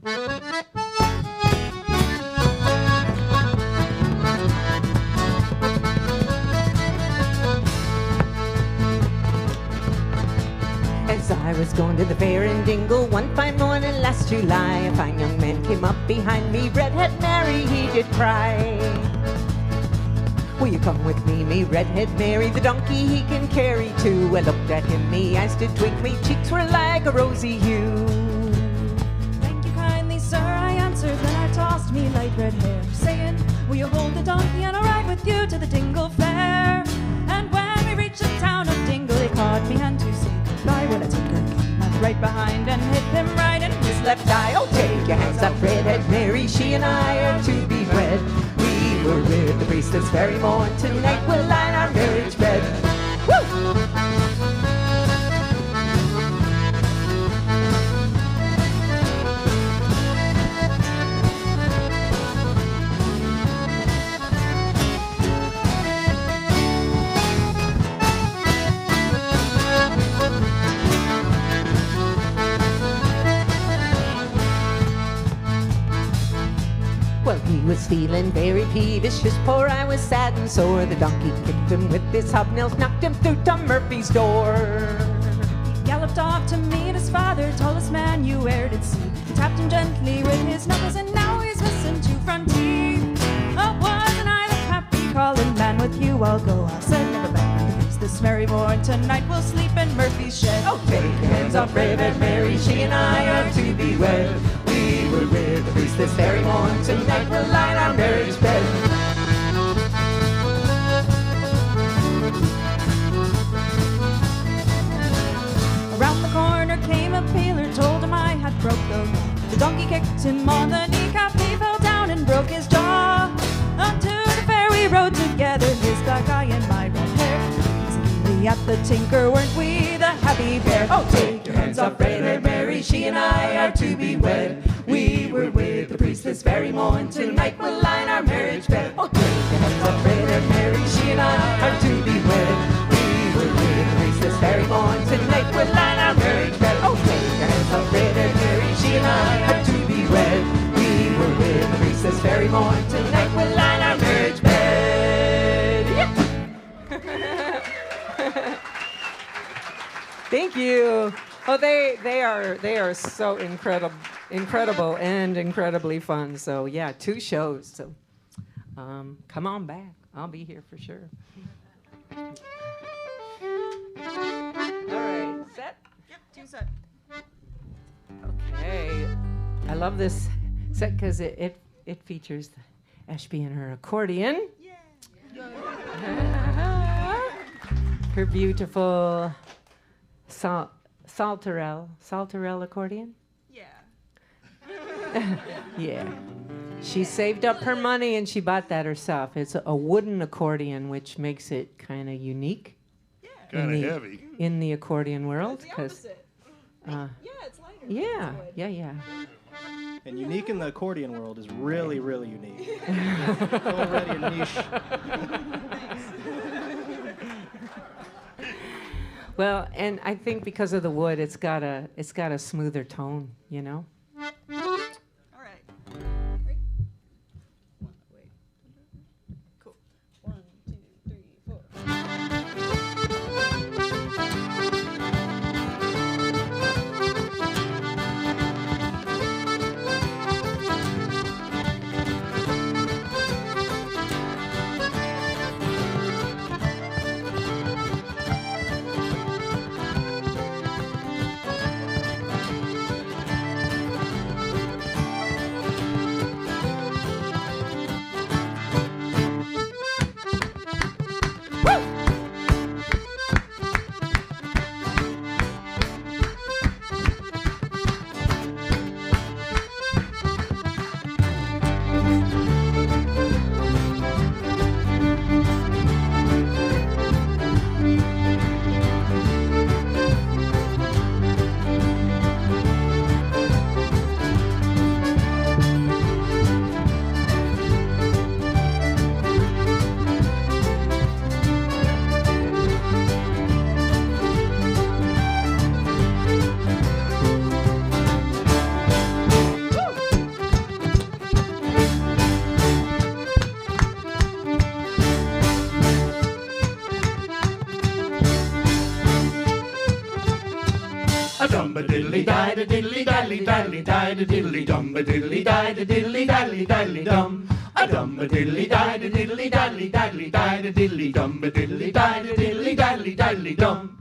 As I was going to the fair in Dingle one fine morning last July, a fine young man came up behind me, Redhead Mary, he did cry. Will you come with me Redhead Mary, the donkey he can carry too. I looked at him, me eyes did twinkle, me cheeks were like a rosy hue. Thank you kindly, sir, I answered, then I tossed me light red hair, saying, will you hold the donkey and I'll ride with you to the Dingle Fair? And when we reached the town of Dingle, he caught me hand to say goodbye. When I took her right behind and hit him right in his left eye. Oh, take your hands up, Redhead Mary, she and I are to be wed. We were with the priest this very morn, tonight we'll line our marriage bed. Woo! Well, he was feeling very peevish, his poor eye was sad and sore. The donkey kicked him with his hobnails, knocked him through Tom Murphy's door. He galloped off to meet his father, tallest man you e'er did see. He tapped him gently with his knuckles, and now he's missing 2 front teeth. Oh, wasn't I the happy calling man? With you I'll go, I said, never back to peace this merry morn. Tonight we'll sleep in Murphy's shed. Oh, take your hands off, Redhead Mary, she and I are to be wed. We were with the priest this very morn, tonight we'll line our marriage bed. Around the corner came a peeler, told him I had broke the law. The donkey kicked him on the kneecap, he fell down and broke his jaw. Unto the fair we rode together, his dark eye and my red hair. Easily at the tinker, weren't we the happy pair? Oh, take your hands off, Redhead Mary, she and I are to be wed. We were with the priest this very morn, tonight we'll line our marriage bed. Oh, take your hands off, Redhead Mary, she and I are to be wed. We were with the priest this very morn, tonight we'll line our marriage bed. Oh, take your hands off, Redhead Mary, she Thank you. Oh, they are so incredible and incredibly fun. So yeah, 2 shows. So come on back. I'll be here for sure. All right, set. Yep, 2 set. Okay, I love this set because it features Ashby and her accordion. Her beautiful saltarell accordion. Yeah. Yeah. She saved up her money and she bought that herself. It's a wooden accordion, which makes it kind of unique. Kind of heavy. In the accordion world. It's the opposite. Yeah, it's lighter. Yeah. And unique in the accordion world is really, really unique. Already a niche. Well, and I think because of the wood, it's got a smoother tone, you know. All right. Ready? Wait. Cool. 1, 2, 3, 4. Diddly di da diddly dally dally di da diddly dum ba diddly di da diddly dally dally dum. A dum ba diddly di da diddly dally dally di da diddly dum ba diddly di da diddly dally dally dum.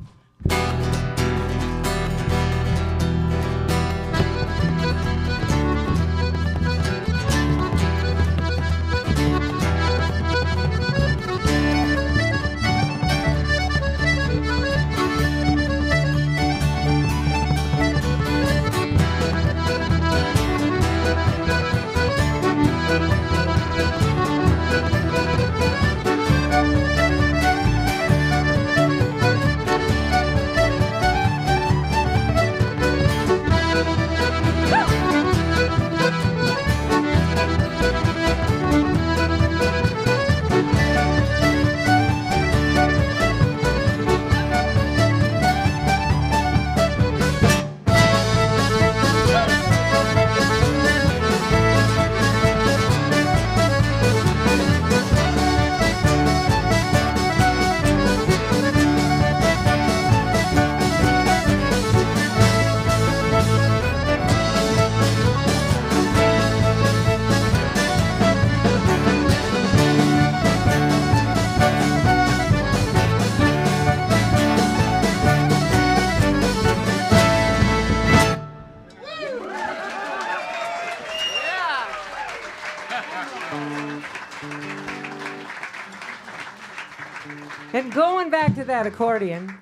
And going back to that accordion,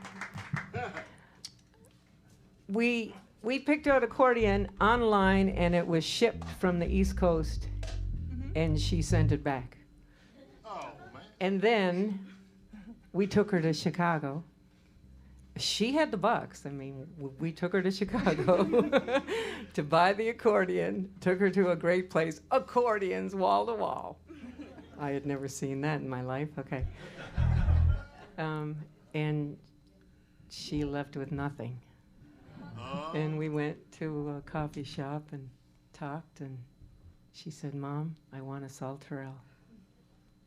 we picked out accordion online and it was shipped from the East Coast, and she sent it back. Oh, man. And then we took her to Chicago. She had the bucks. I mean, we took her to Chicago to buy the accordion, took her to a great place, accordions wall to wall. I had never seen that in my life. Okay. And she left with nothing. Oh. And we went to a coffee shop and talked, and she said, "Mom, I want a saltarell."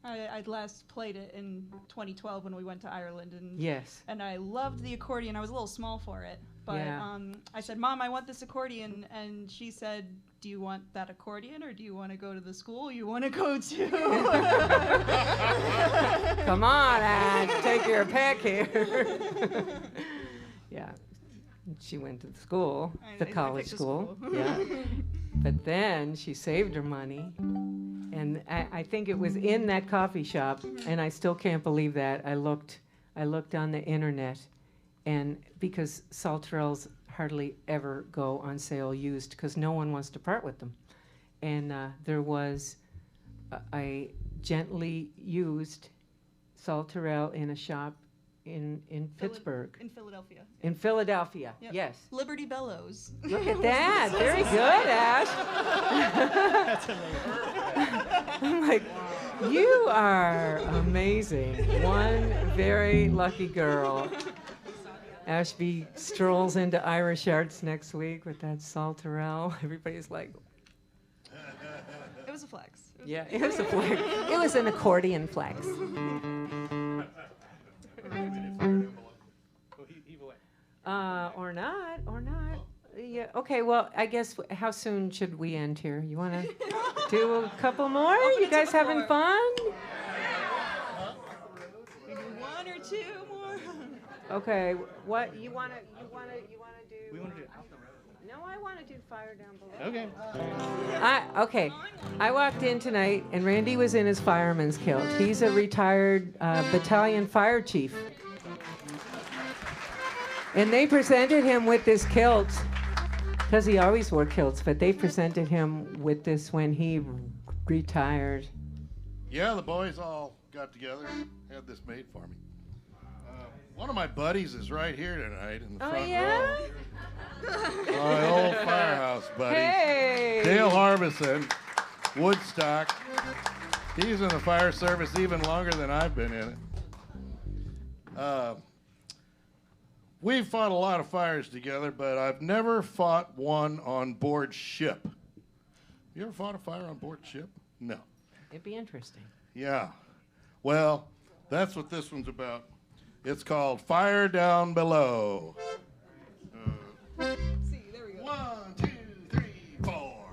I'd last played it in 2012 when we went to Ireland, and Yes. and I loved the accordion. I was a little small for it, but Yeah. I said, "Mom, I want this accordion," and she said, "Do you want that accordion, or do you want to go to the school you want to go to?" Come on, Anne, take your pick here. Yeah. She went to the school, the I college picked the school. school. Yeah. But then she saved her money. And I think it was in that coffee shop, and I still can't believe that. I looked on the internet, and because Salterells hardly ever go on sale used because no one wants to part with them. And there was a gently used Salterell in a shop in Pittsburgh. In Philadelphia. In Philadelphia, Yep. yes. Liberty Bellows. Look at that. Very good, Ash. I'm like, you are amazing. One very lucky girl. Ashby strolls into Irish Arts next week with that Salterell. Everybody's like, It was a flex. yeah, it was a flex. It was an accordion flex. Or not. Yeah. Okay. Well, I guess. How soon should we end here? You want to do a couple more? You guys having fun? We do one or two more. Okay. What you wanna do? We want to do No, I want to do Fire Down Below. Okay. Okay. I walked in tonight, and Randy was in his fireman's kilt. He's a retired battalion fire chief. And they presented him with this kilt, because he always wore kilts, but they presented him with this when he retired. Yeah, the boys all got together and had this made for me. One of my buddies is right here tonight in the front yeah? row. My old firehouse buddy. Hey! Dale Harbison, Woodstock. He's in the fire service even longer than I've been in it. We've fought a lot of fires together, but I've never fought one on board ship. You ever fought a fire on board ship? No. It'd be interesting. Yeah. Well, that's what this one's about. It's called Fire Down Below. See, there we go. 1, 2, 3, 4.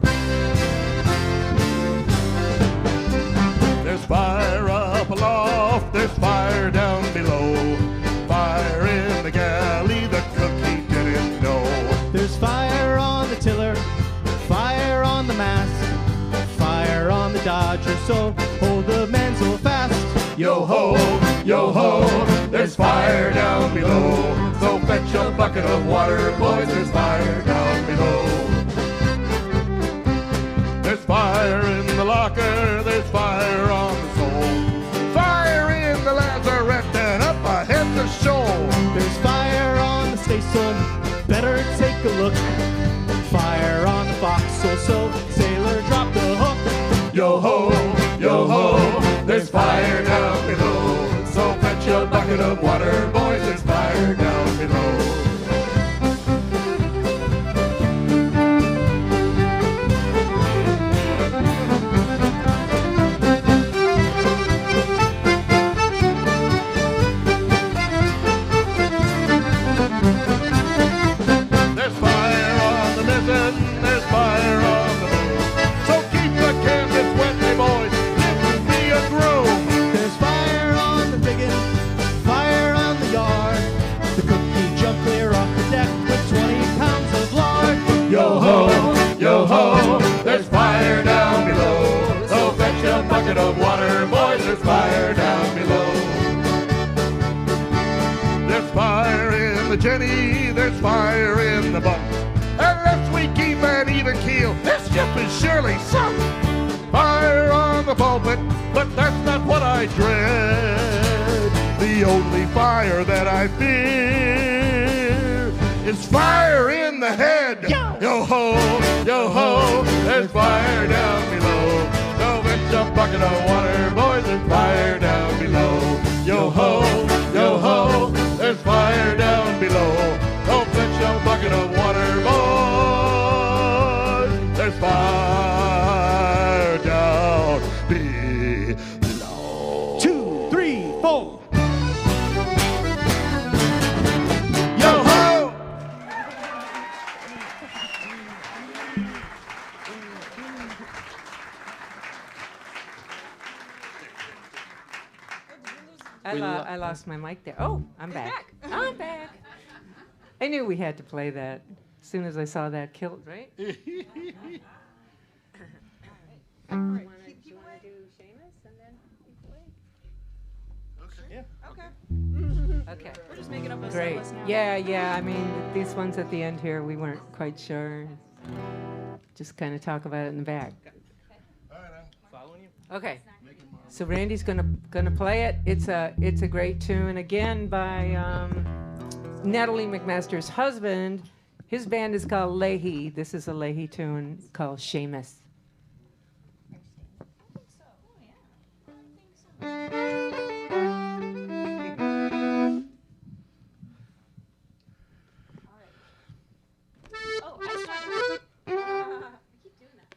There's fire up aloft, there's fire down below. Fire in the galley, the cook he didn't know. There's fire on the tiller, fire on the mast, fire on the Dodger, so hold the mainsail fast. Yo ho, there's fire down below. So fetch a bucket of water, boys, there's fire down below. There's fire in the locker, there's fire on the soul. Fire in the lazarette, and up ahead the shoal. There's fire on the staysail, better take a look. Fire on the forecastle, so sailor drop the hook. Yo ho, there's fire down below. So fetch a bucket of water, boys, there's fire down below. There's fire on the mizzen, there's fire on the boom. So keep the canvas wet, hey boys, give me a groom. There's fire on the biggin, fire on the yard. The cookie jumped clear off the deck with 20 pounds of lard. Yo ho, there's fire down below. So fetch a bucket of water, boys, there's fire down below. There's fire in the Jenny, there's fire in the bunk. Unless we keep an even keel, this ship is surely sunk. Fire on the pulpit, but that's not what I dread. The only fire that I fear is fire in the head. Yo ho, there's fire down below. So fetch a bucket of water, boys, there's fire down below. Yo ho, there's fire down below. So fetch a bucket of water, boys, there's fire down below. ho! Yo ho! I lost my mic there. Oh, I'm back. I'm back. I knew we had to play that as soon as I saw that kilt, right? Do you want to do Seamus and then you play? Okay. We're just making up a set Great. list now. Yeah. I mean, these ones at the end here, we weren't quite sure. Just kind of talk about it in the back. Following you? Okay. So Randy's gonna play it. It's a great tune again by Natalie McMaster's husband. His band is called Leahy. This is a Leahy tune called Seamus. Oh, I started. I keep doing that.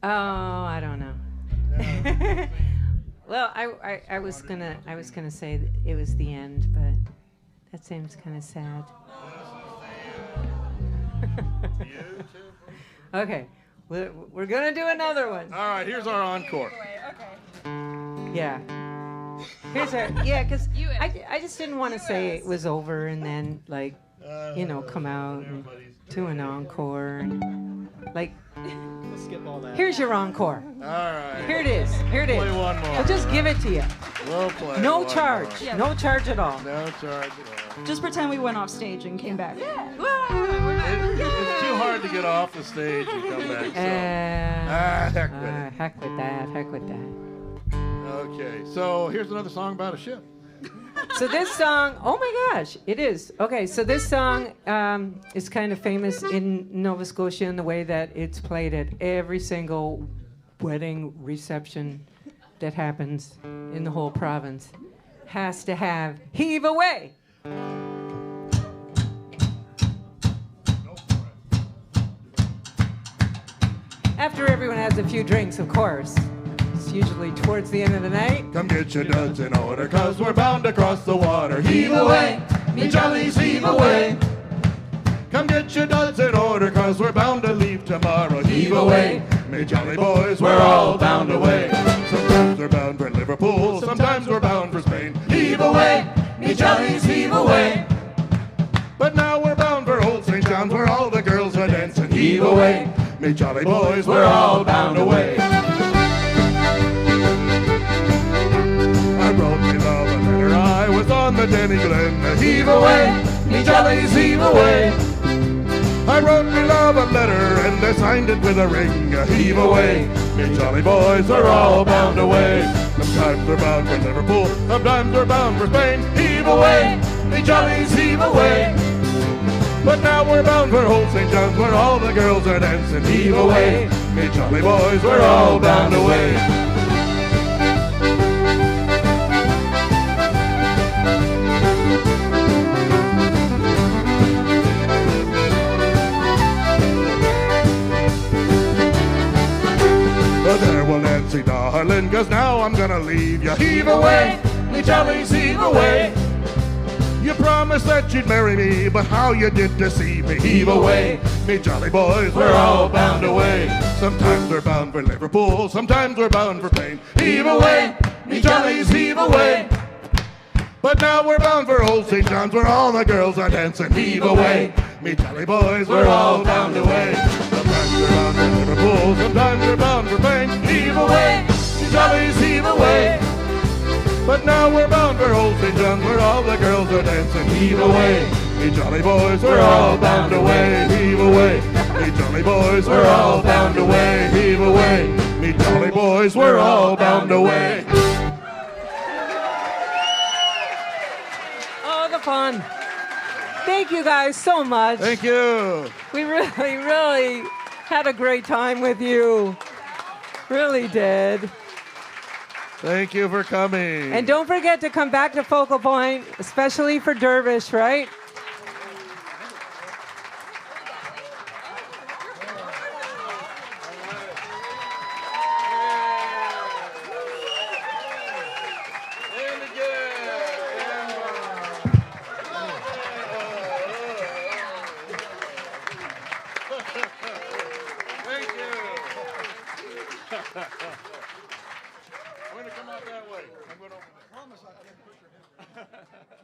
Oh, I don't know. Well, I was gonna say that it was the end, but that seems kind of sad. Okay, we're gonna do another one. All right, here's our encore. Yeah. Here's our because I just didn't want to say it was over and then come out and do an encore and We'll skip all that. here's your encore. All right. Here it is. Here it is. Play one more. I'll just give it to you. We'll play No one charge. more. No charge at all. No charge at all. Just pretend we went off stage and came back. It's too hard to get off the stage and come back. So. Heck with it. Heck with that. Heck with that. Okay, so here's another song about a ship. So this song, oh my gosh, it is. Okay, so this song is kind of famous in Nova Scotia in the way that it's played at every single wedding reception that happens in the whole province. Has to have Heave Away. After everyone has a few drinks, of course. It's usually towards the end of the night. Come get your duds in order, 'cause we're bound to cross the water. Heave away, me jollies, heave away. Come get your duds in order, 'cause we're bound to leave tomorrow. Heave away, me jolly boys, we're all bound away. Sometimes we're bound for Liverpool, sometimes we're bound for Spain. Heave away, me jollies, heave away. But now we're bound for Old St. John's, where all the girls are dancing. Heave away, me jolly boys, we're all bound away. I wrote me love a letter, I was on the Denny Glen. Heave away, me jollies, heave away. I wrote me love a letter and I signed it with a ring. Heave away, me jolly boys, we're all bound away. Sometimes we're bound for Liverpool, sometimes we're bound for Spain. Heave away, me jollies, heave away. But now we're bound for Old St. John's, where all the girls are dancing. Heave away, me jolly boys, we're all bound away. There will Nancy, darling, 'cause now I'm gonna leave you. Heave away, me jollies, heave away. You promised that you'd marry me, but how you did deceive me. Heave away, me jolly boys, we're all bound away. Sometimes we're bound for Liverpool, sometimes we're bound for Spain. Heave away, me jollies, heave away. But now we're bound for Old St. John's, where all the girls are dancing. Heave away, me jolly boys, we're all bound away. Sometimes we're bound for Liverpool, sometimes we're bound for Spain. Heave away, me jollies, heave away. But now we're bound for Old St. John's, where all the girls are dancing. Heave away, me jolly boys, we're all bound away. Heave away, me jolly boys, we're all bound away. Heave away, me jolly boys, we're all bound away. Oh, the fun. Thank you guys so much. Thank you. We really had a great time with you. Really did. Thank you for coming. And don't forget to come back to Focal Point, especially for Dervish, right? I'm going to come out that way. I'm going to open it. I promise I didn't push your head.